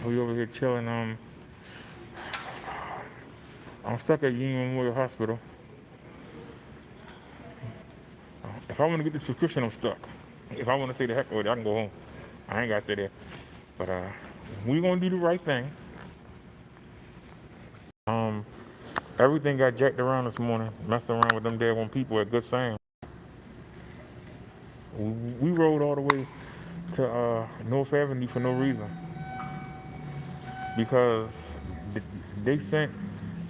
We over here chilling. I'm stuck at Union Memorial Hospital. If I want to get this prescription, I'm stuck. If I want to say the heck with it, I can go home. I ain't got to stay there. But we gonna do the right thing. Um, Everything got jacked around this morning. Messed around with them dead one people at Good Sam. We rode all the way to North Avenue for no reason because they sent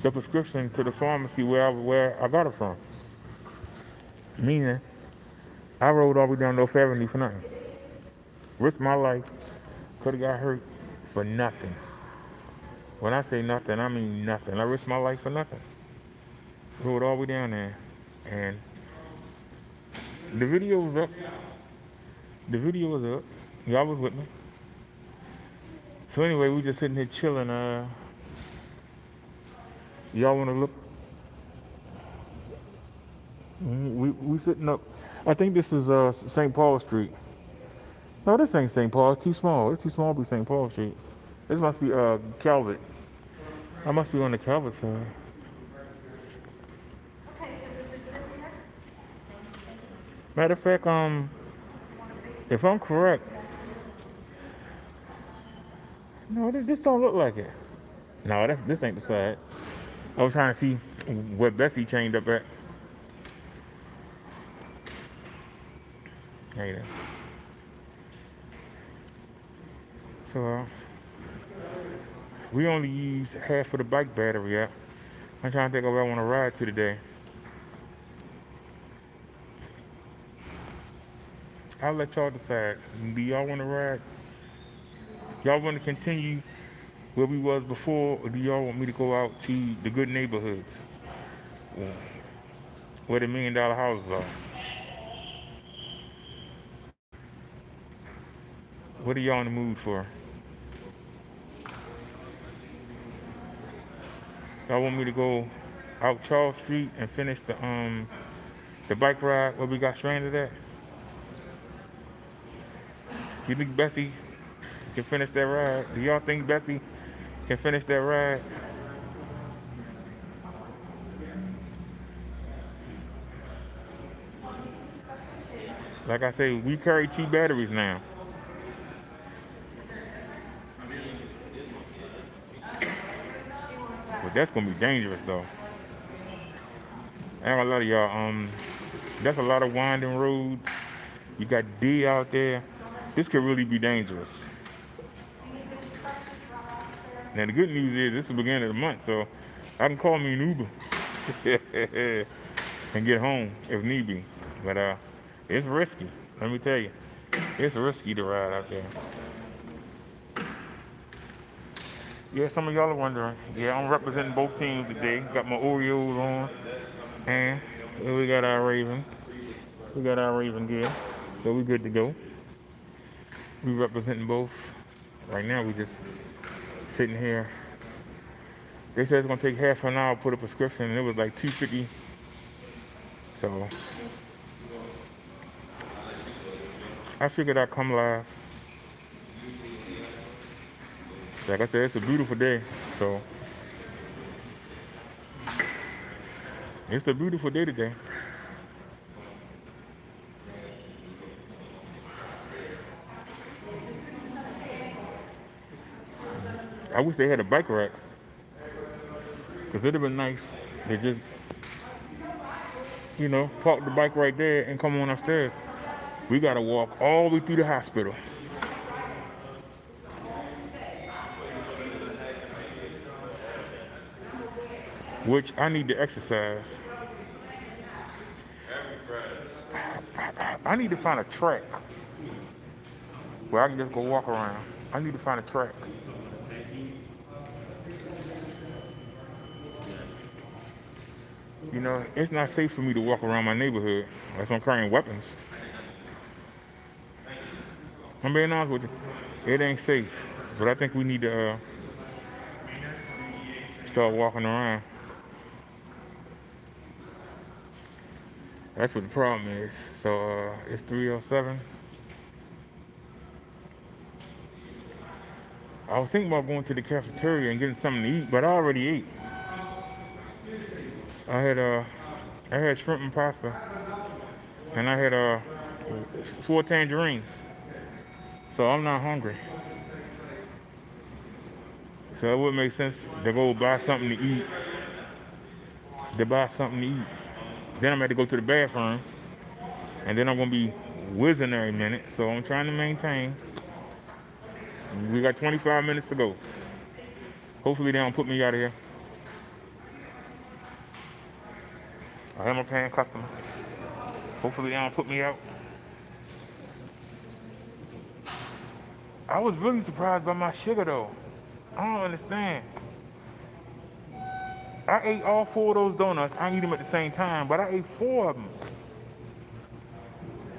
the prescription to the pharmacy where I got it from. Meaning, I rode all the way down North Avenue for nothing. Risked my life. Could have got hurt for nothing. When I say nothing, I mean nothing. I risked my life for nothing. Rode all the way down there, and the video was up. The video was up. Y'all was with me. So anyway, we just sitting here chilling. Y'all want to look? We sitting up. I think this is St. Paul Street. No, this ain't St. Paul. It's too small. It's too small to be St. Paul Street. This must be Calvert. I must be on the Calvert side. Matter of fact, if I'm correct, no, this don't look like it. No, this ain't the side. I was trying to see where Bessie chained up at. There you go. So we only used half of the bike battery up. I'm trying to think of where I want to ride to today. I'll let y'all decide. Do y'all want to ride? Y'all want to continue where we was before, or do y'all want me to go out to the good neighborhoods where the $1 million houses are? What are y'all in the mood for? Y'all want me to go out Charles Street and finish the bike ride where we got stranded at? You think Bessie can finish that ride? Do y'all think Bessie can finish that ride? Like I say, we carry 2 batteries now. But that's gonna be dangerous though. I ain't gonna lie to y'all. That's a lot of winding roads. You got D out there. This could really be dangerous. Now the good news is this is the beginning of the month, so I can call me an Uber and get home if need be. But it's risky. Let me tell you, it's risky to ride out there. Yeah, some of y'all are wondering. Yeah, I'm representing both teams today. Got my Oreos on, and we got our Ravens. We got our Raven gear, so we good to go. We representing both. Right now, we just sitting here. They said it's gonna take half an hour to put a prescription, and it was like 250. So I figured I'd come live. Like I said, it's a beautiful day, so it's a beautiful day today. I wish they had a bike rack, because it'd have been nice to just, park the bike right there and come on upstairs. We gotta walk all the way through the hospital. Which I need to exercise. I need to find a track where I can just go walk around. I need to find a track. It's not safe for me to walk around my neighborhood unless I'm carrying weapons. I'm being honest with you. It ain't safe. But I think we need to start walking around. That's what the problem is. So it's 3:07. I was thinking about going to the cafeteria and getting something to eat, but I already ate. I had I had shrimp and pasta, and I had 4 tangerines. So I'm not hungry. So it would make sense to go buy something to eat. To buy something to eat. Then I'm going to go to the bathroom, and then I'm gonna be whizzing every minute. So I'm trying to maintain. We got 25 minutes to go. Hopefully they don't put me out of here. I am a paying customer. Hopefully they don't put me out. I was really surprised by my sugar though. I don't understand. I ate all 4 of those donuts. I didn't eat them at the same time, but I ate 4 of them.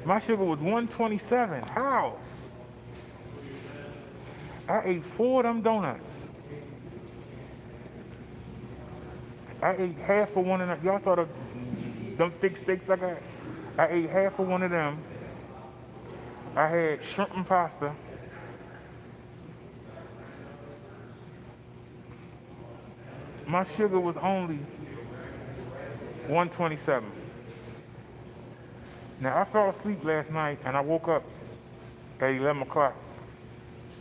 My sugar was 127. How? I ate 4 of them donuts. I ate half of one of them. Y'all saw them thick steaks I got? I ate half of one of them. I had shrimp and pasta. My sugar was only 127. Now I fell asleep last night and I woke up at 11 o'clock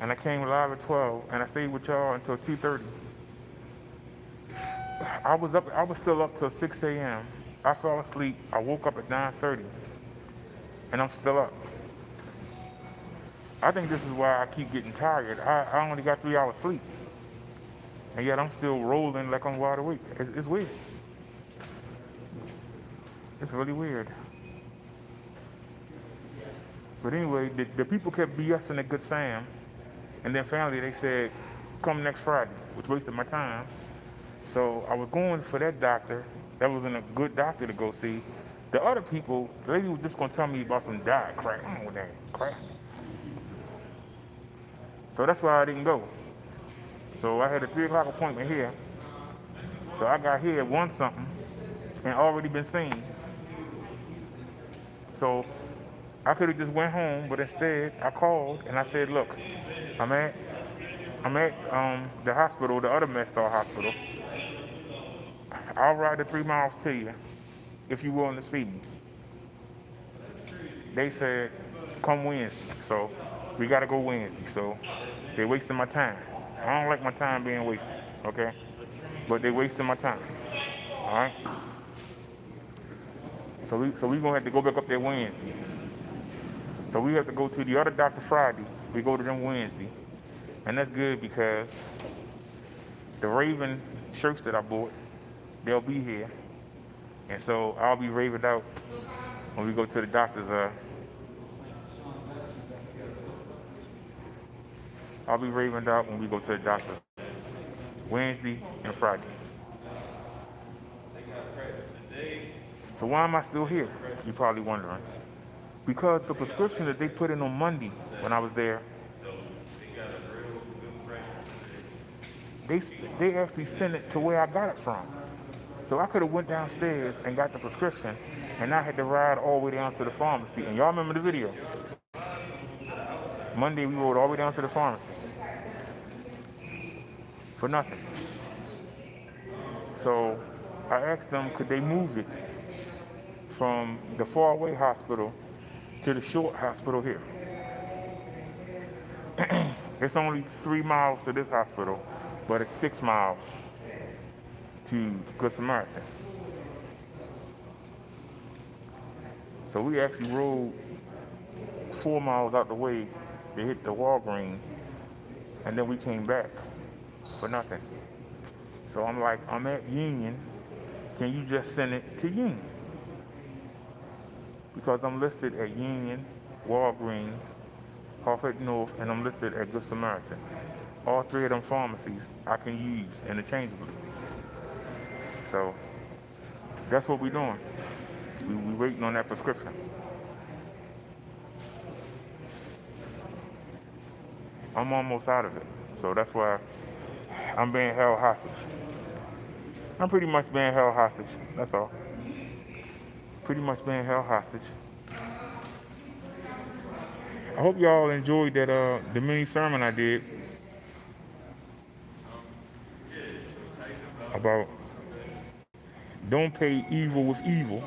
and I came live at 12 and I stayed with y'all until 2:30. I was still up till 6 a.m. I fell asleep. I woke up at 9:30 and I'm still up. I think this is why I keep getting tired. I only got 3 hours sleep. And yet I'm still rolling like I'm wide awake. It's weird. It's really weird. But anyway, the people kept BSing at Good Sam. And then finally they said, come next Friday, which wasted my time. So I was going for that doctor. That wasn't a good doctor to go see. The other people, the lady was just going to tell me about some diet crap. I don't know what that crap. So that's why I didn't go. So I had a 3 o'clock appointment here. So I got here at 1 something and already been seen. So I could have just went home, but instead I called and I said, look, I'm at the hospital, the other MedStar hospital. I'll ride the 3 miles to you if you're willing to see me. They said, come Wednesday. So we got to go Wednesday. So they're wasting my time. I don't like my time being wasted, okay? But they're wasting my time, all right? So we going to have to go back up there Wednesday. So we have to go to the other doctor Friday. We go to them Wednesday. And that's good because the Raven shirts that I bought, they'll be here. And so I'll be ravened out when we go to the doctor's. I'll be ravened out when we go to the doctor Wednesday and Friday. So why am I still here? You're probably wondering. Because the prescription that they put in on Monday when I was there, they actually sent it to where I got it from. So I could have went downstairs and got the prescription, and I had to ride all the way down to the pharmacy. And y'all remember the video? Monday we rode all the way down to the pharmacy for nothing. So I asked them, could they move it from the faraway hospital to the short hospital here? It's only 3 miles to this hospital, but it's 6 miles to Good Samaritan. So we actually rode 4 miles out the way to hit the Walgreens, and then we came back for nothing. So I'm like, I'm at Union. Can you just send it to Union? Because I'm listed at Union, Walgreens, Hartford North, and I'm listed at Good Samaritan. All 3 of them pharmacies I can use interchangeably. So that's what we're doing. We waiting on that prescription. I'm almost out of it. So that's why I'm being held hostage. I'm pretty much being held hostage. That's all. Pretty much being held hostage. I hope y'all enjoyed that the mini sermon I did. about don't pay evil with evil.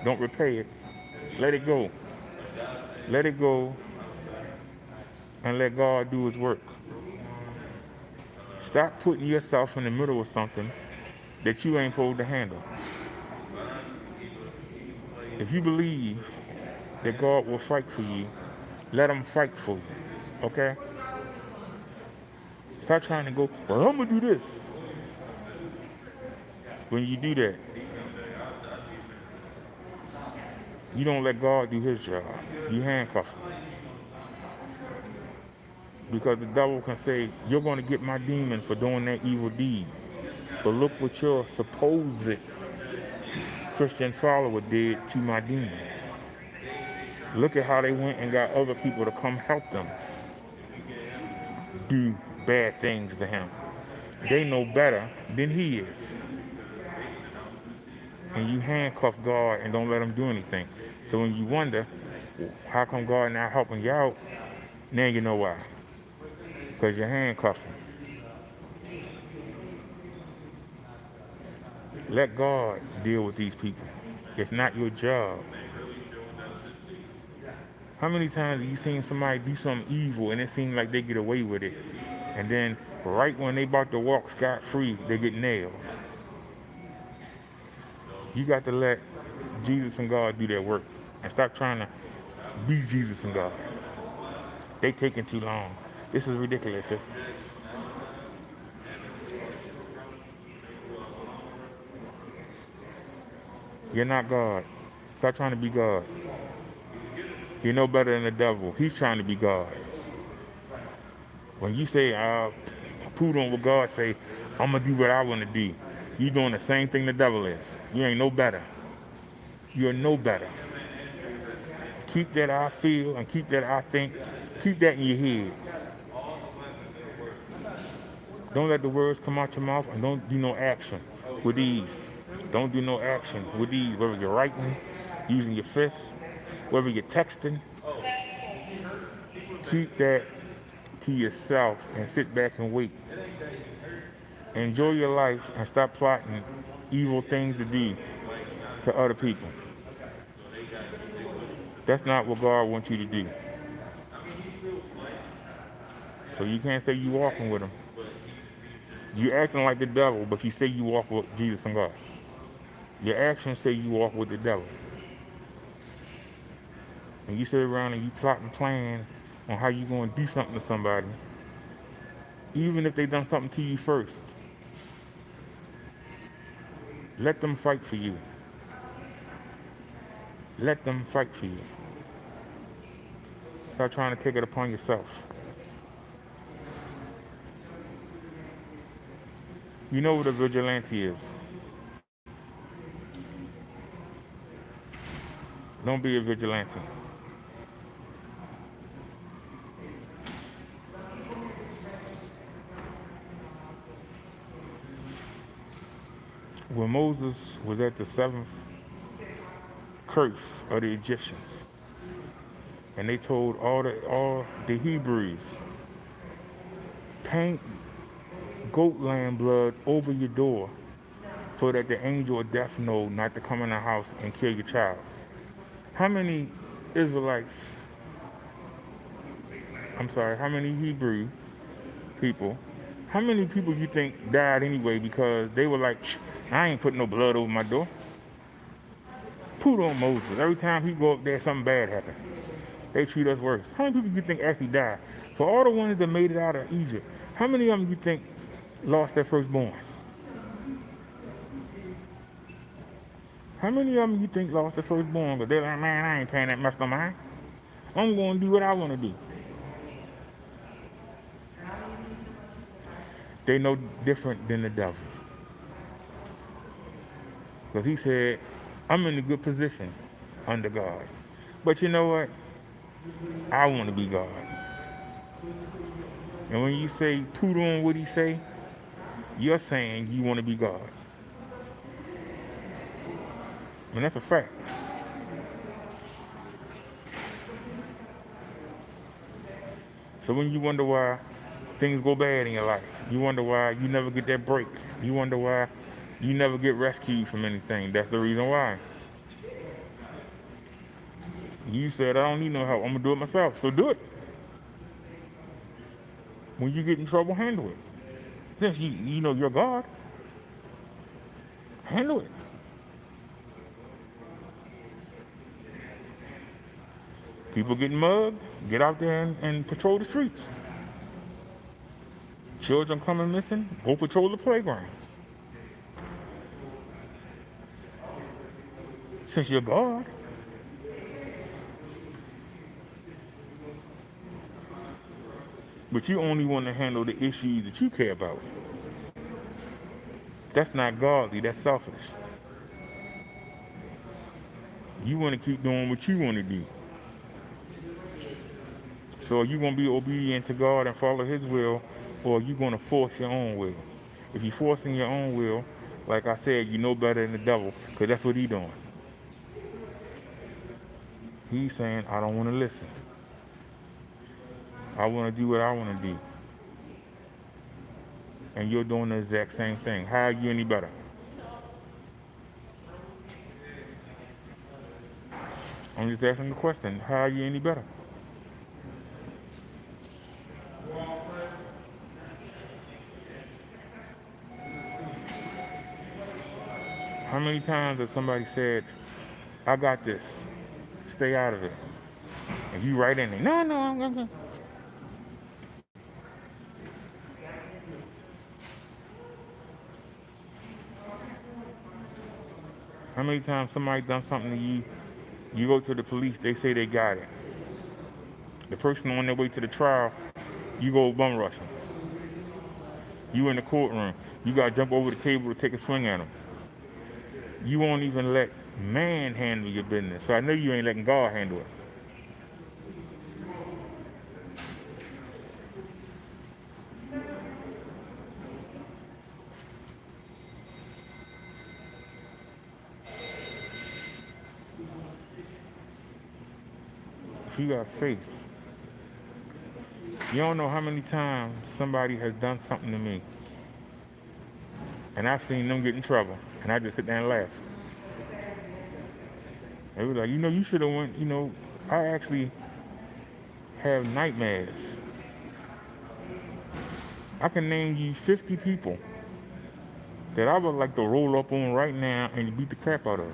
Don't repay it. Let it go. Let it go and let God do his work. Stop putting yourself in the middle of something that you ain't supposed to handle. If you believe that God will fight for you, let him fight for you. Okay? Stop trying to go, well, I'm going to do this. When you do that, you don't let God do his job. You handcuff him. Because the devil can say, you're going to get my demon for doing that evil deed. But look what your supposed Christian follower did to my demon. Look at how they went and got other people to come help them do bad things to him. They know better than he is. And you handcuff God and don't let him do anything. So when you wonder, how come God not helping you out? Now you know why. Because you're handcuffing. Let God deal with these people. It's not your job. How many times have you seen somebody do something evil and it seems like they get away with it? And then right when they about to walk scot-free, they get nailed. You got to let Jesus and God do their work. And stop trying to be Jesus and God. They taking too long. This is ridiculous. You're not God. Stop trying to be God. You're no better than the devil. He's trying to be God. When you say, put on what God say, I'm going to do what I want to do, you're doing the same thing the devil is. You ain't no better. You're no better. Keep that I feel and keep that I think. Keep that in your head. Don't let the words come out your mouth and don't do no action with these. Don't do no action with these, whether you're writing, using your fists, whether you're texting. Keep that to yourself and sit back and wait. Enjoy your life and stop plotting evil things to do to other people. That's not what God wants you to do. So you can't say you walking with him. You acting like the devil, but you say you walk with Jesus and God. Your actions say you walk with the devil. And you sit around and you plot and plan on how you going to do something to somebody, even if they done something to you first. Let them fight for you. Let them fight for you. Stop trying to take it upon yourself. You know what a vigilante is. Don't be a vigilante. When Moses was at the seventh curse of the Egyptians, and they told all the Hebrews, paint goat lamb blood over your door so that the angel of death know not to come in the house and kill your child. How many how many Hebrew people, how many people you think died anyway because they were like, I ain't putting no blood over my door? Put on Moses. Every time he go up there, something bad happened. They treat us worse. How many people you think actually died? For all the ones that made it out of Egypt, how many of them you think lost their firstborn? How many of them you think lost their firstborn? Because they're like, man, I ain't paying that much no mind. I'm going to do what I want to do. They no different than the devil. Because he said, I'm in a good position under God. But you know what? I want to be God. And when you say, put on what he say, you're saying you want to be God. And that's a fact. So when you wonder why things go bad in your life. You wonder why you never get that break. You wonder why you never get rescued from anything. That's the reason why. You said, I don't need no help. I'm going to do it myself. So do it. When you get in trouble, handle it. Since you know you're God, handle it. People getting mugged, get out there and patrol the streets. Children coming missing, go patrol the playgrounds. Since you're God. But you only want to handle the issues that you care about. That's not godly, that's selfish. You want to keep doing what you want to do. So are you going to be obedient to God and follow his will, or are you going to force your own will? If you're forcing your own will, like I said, you know better than the devil, because that's what he's doing. He's saying, I don't want to listen. I want to do what I want to do. And you're doing the exact same thing. How are you any better? I'm just asking the question. How are you any better? How many times has somebody said, I got this, stay out of it? And you right in there, no, I'm gonna. How many times somebody done something to you, you go to the police, they say they got it. The person on their way to the trial, you go bum rush them. You in the courtroom, you gotta jump over the table to take a swing at them. You won't even let man handle your business. So I know you ain't letting God handle it. If you got faith, you don't know how many times somebody has done something to me, and I've seen them get in trouble, and I just sit there and laugh. They were like, you should have went, I actually have nightmares. I can name you 50 people that I would like to roll up on right now and beat the crap out of.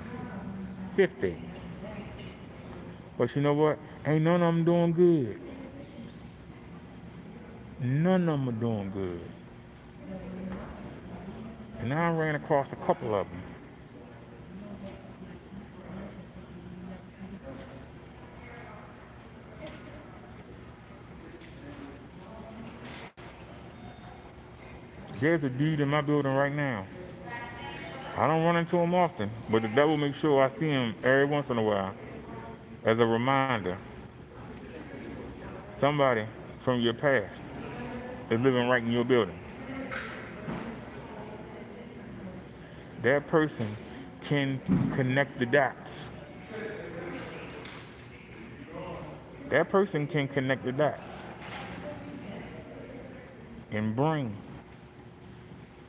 50. But you know what? Ain't none of them doing good. None of them are doing good. And I ran across a couple of them. There's a dude in my building right now. I don't run into him often, but the devil makes sure I see him every once in a while as a reminder. Somebody from your past is living right in your building. That person can connect the dots. That person can connect the dots and bring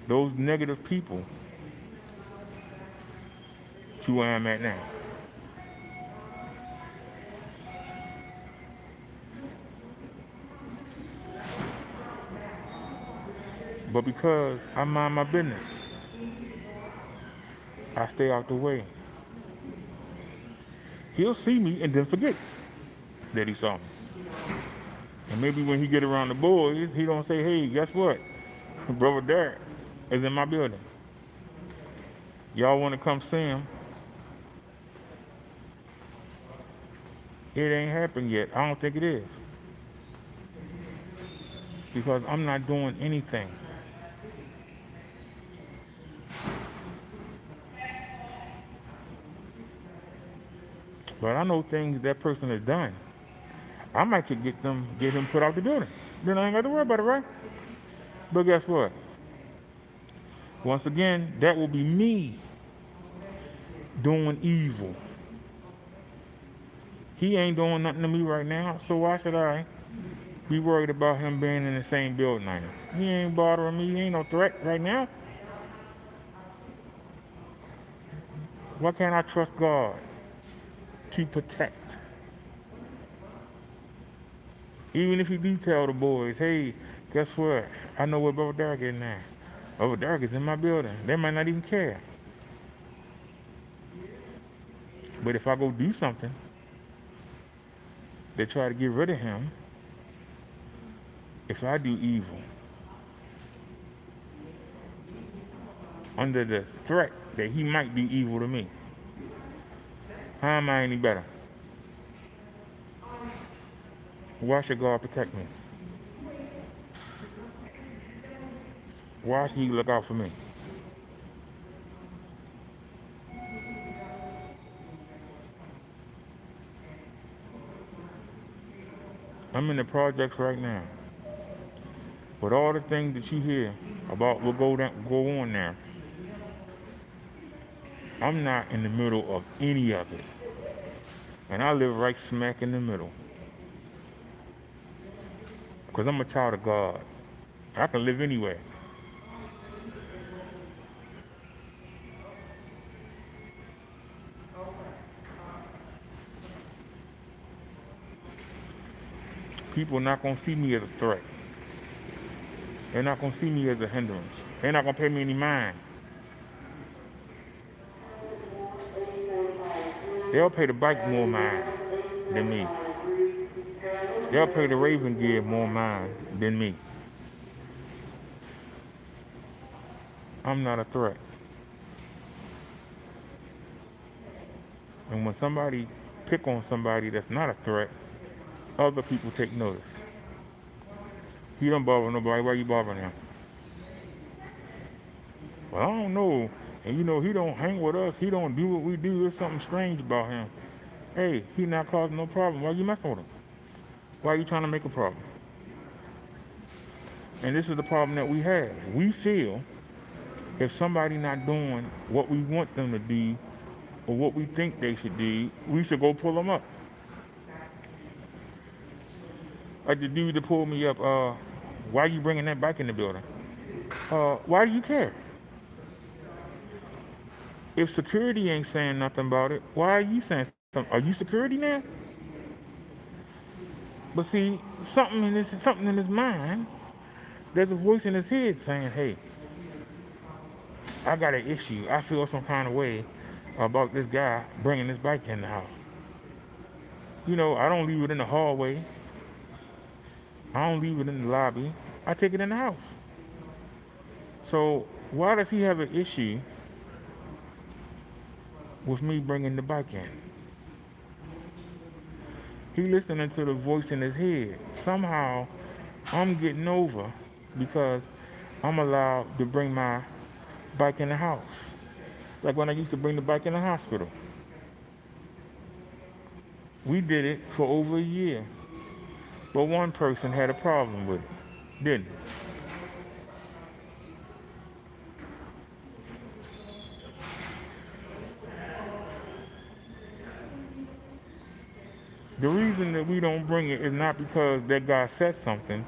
those negative people to where I'm at now. But because I mind my business, I stay out the way. He'll see me and then forget that he saw me. And maybe when he get around the boys, he don't say, hey, guess what? Brother Derrick is in my building. Y'all want to come see him? It ain't happened yet. I don't think it is. Because I'm not doing anything. But I know things that person has done. I might could get him put out the building. Then I ain't got to worry about it, right? But guess what? Once again, that will be me doing evil. He ain't doing nothing to me right now, so why should I Be worried about him being in the same building. He ain't bothering me. He ain't no threat right now. Why can't I trust God to protect? Even if you do tell the boys, hey, guess what? I know where Brother Derrick is now. Brother Derrick is in my building. They might not even care. But if I go do something, they try to get rid of him. If I do evil, under the threat that he might do evil to me, how am I any better? Why should God protect me? Why should he look out for me? I'm in the projects right now. But all the things that you hear about what go on now, I'm not in the middle of any of it. And I live right smack in the middle. Because I'm a child of God. I can live anywhere. People are not going to see me as a threat. They're not going to see me as a hindrance. They're not going to pay me any mind. They'll pay the bike more mind than me. They'll pay the Raven gear more mind than me. I'm not a threat. And when somebody pick on somebody that's not a threat, other people take notice. He don't bother nobody. Why you bothering him? Well, I don't know. And he don't hang with us. He don't do what we do. There's something strange about him. Hey, he not causing no problem. Why you messing with him? Why are you trying to make a problem? And this is the problem that we have. We feel if somebody not doing what we want them to do or what we think they should do, we should go pull them up. Like the dude that pulled me up, why are you bringing that bike in the building? Why do you care? If security ain't saying nothing about it, why are you saying something? Are you security now? But see, something in his mind, there's a voice in his head saying, hey, I got an issue. I feel some kind of way about this guy bringing this bike in the house. I don't leave it in the hallway. I don't leave it in the lobby. I take it in the house. So why does he have an issue with me bringing the bike in? He listening to the voice in his head. Somehow I'm getting over because I'm allowed to bring my bike in the house. Like when I used to bring the bike in the hospital. We did it for over a year. But one person had a problem with it, didn't it? The reason that we don't bring it is not because that guy said something.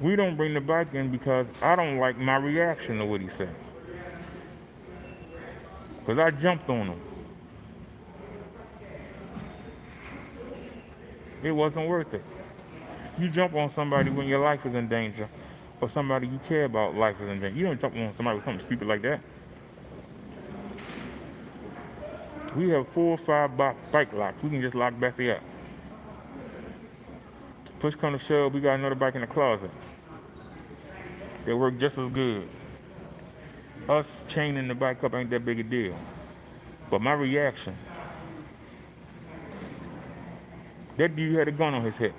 We don't bring the bike in because I don't like my reaction to what he said. Because I jumped on him. It wasn't worth it. You jump on somebody when your life is in danger, or somebody you care about life is in danger. You don't jump on somebody with something stupid like that. We have 4 or 5 bike locks. We can just lock Bessie up. Push come to shove, we got another bike in the closet. They work just as good. Us chaining the bike up ain't that big a deal. But my reaction, that dude had a gun on his hip.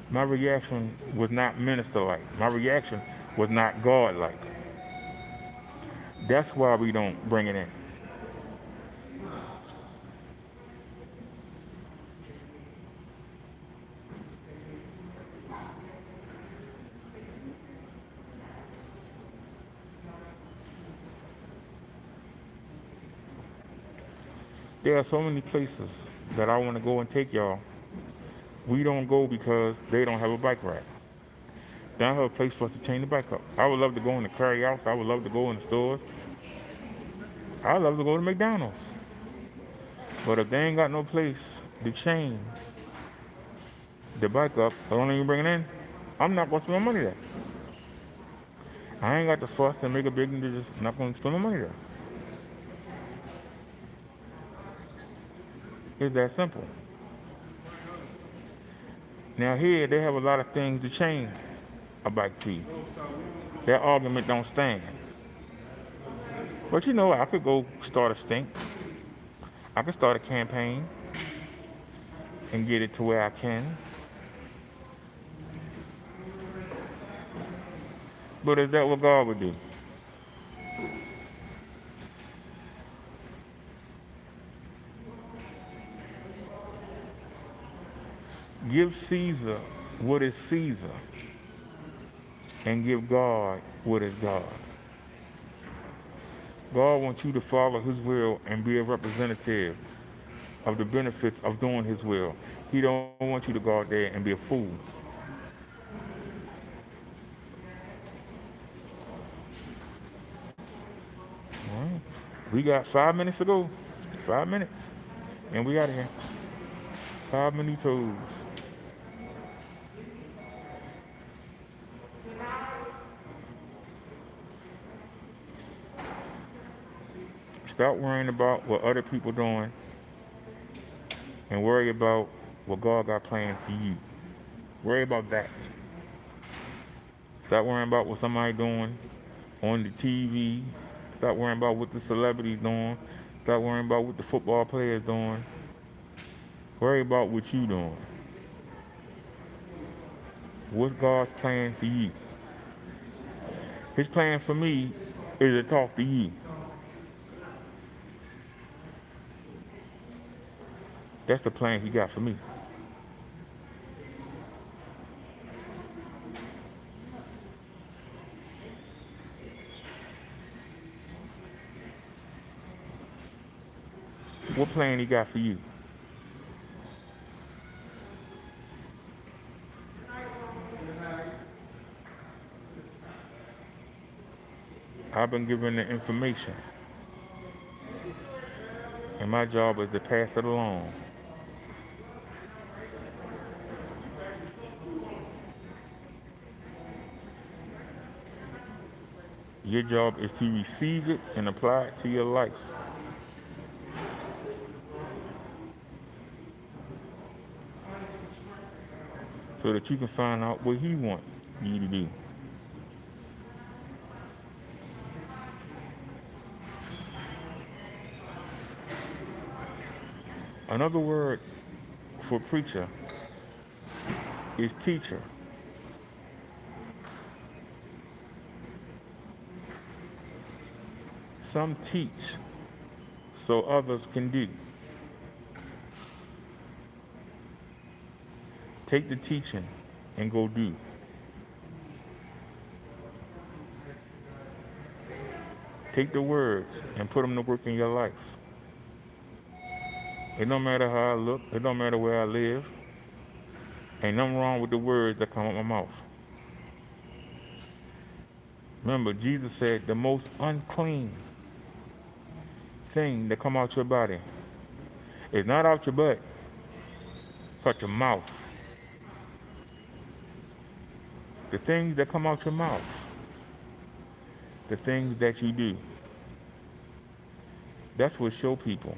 My reaction was not minister-like. My reaction was not God-like. That's why we don't bring it in. There are so many places that I want to go and take y'all, we don't go because they don't have a bike rack. They don't have a place for us to chain the bike up. I would love to go in the carryouts. I would love to go in the stores. I would love to go to McDonald's. But if they ain't got no place to chain the bike up, I don't even bring it in, I'm not going to spend my money there. I ain't got to fuss and make a big deal, just not going to spend my money there. It's that simple. Now here, they have a lot of things to chain a bike to. That argument don't stand. But you know, I could go start a stink. I could start a campaign and get it to where I can. But is that what God would do? Give Caesar what is Caesar and give God what is God. God wants you to follow his will and be a representative of the benefits of doing his will. He don't want you to go out there and be a fool. All right. We got 5 minutes to go. 5 minutes. And we out of here. 5 minutos. Stop worrying about what other people doing and worry about what God got planned for you. Worry about that. Stop worrying about what somebody doing on the TV. Stop worrying about what the celebrities doing. Stop worrying about what the football players doing. Worry about what you doing. What's God's plan for you? His plan for me is to talk to you. That's the plan he got for me. What plan he got for you? I've been given the information, and my job is to pass it along. Your job is to receive it and apply it to your life. So that you can find out what he wants you to do. Another word for preacher is teacher. Some teach so others can do. Take the teaching and go do. Take the words and put them to work in your life. It don't matter how I look. It don't matter where I live. Ain't nothing wrong with the words that come out my mouth. Remember, Jesus said the most unclean thing that come out your body is not out your butt, it's out your mouth. The things that come out your mouth, the things that you do, that's what show people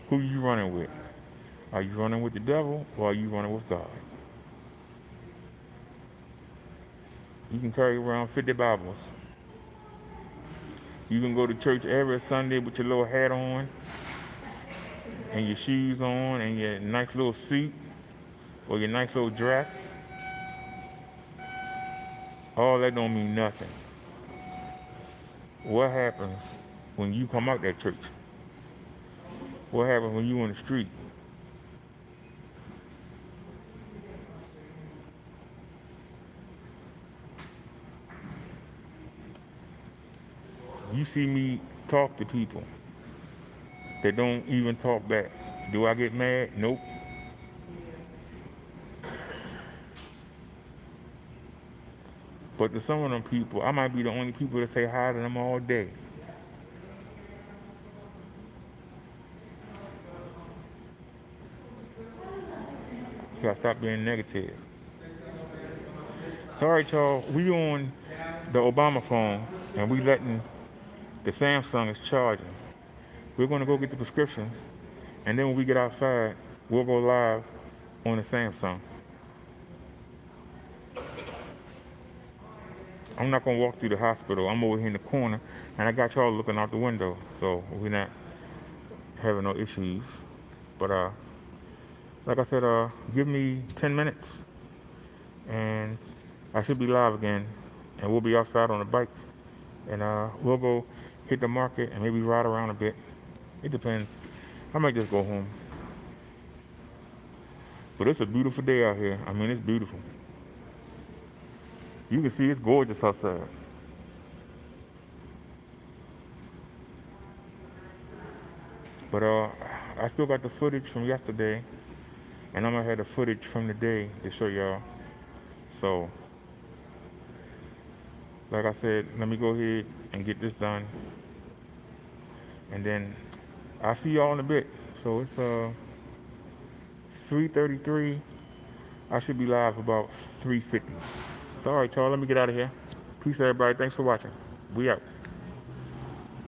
who you running with. Are you running with the devil or are you running with God? You can carry around 50 Bibles. You can go to church every Sunday with your little hat on and your shoes on and your nice little suit or your nice little dress. All that don't mean nothing. What happens when you come out that church? What happens when you in the street? You see me talk to people that don't even talk back. Do I get mad? Nope. But to some of them people, I might be the only people that say hi to them all day. You gotta stop being negative. Sorry, y'all. We on the Obama phone, and we letting the Samsung is charging. We're gonna go get the prescriptions, and then when we get outside, we'll go live on the Samsung. I'm not gonna walk through the hospital. I'm over here in the corner, and I got y'all looking out the window, so we're not having no issues. But like I said, give me 10 minutes, and I should be live again, and we'll be outside on the bike, and we'll go hit the market and maybe ride around a bit. It depends. I might just go home. But it's a beautiful day out here. I mean, it's beautiful. You can see it's gorgeous outside. But I still got the footage from yesterday, and I'm gonna have the footage from the day to show y'all. So, like I said, let me go ahead and get this done, and then I'll see y'all in a bit. So it's 3:33. I should be live about 3:50. So all right, y'all. Let me get out of here. Peace, everybody. Thanks for watching. We out.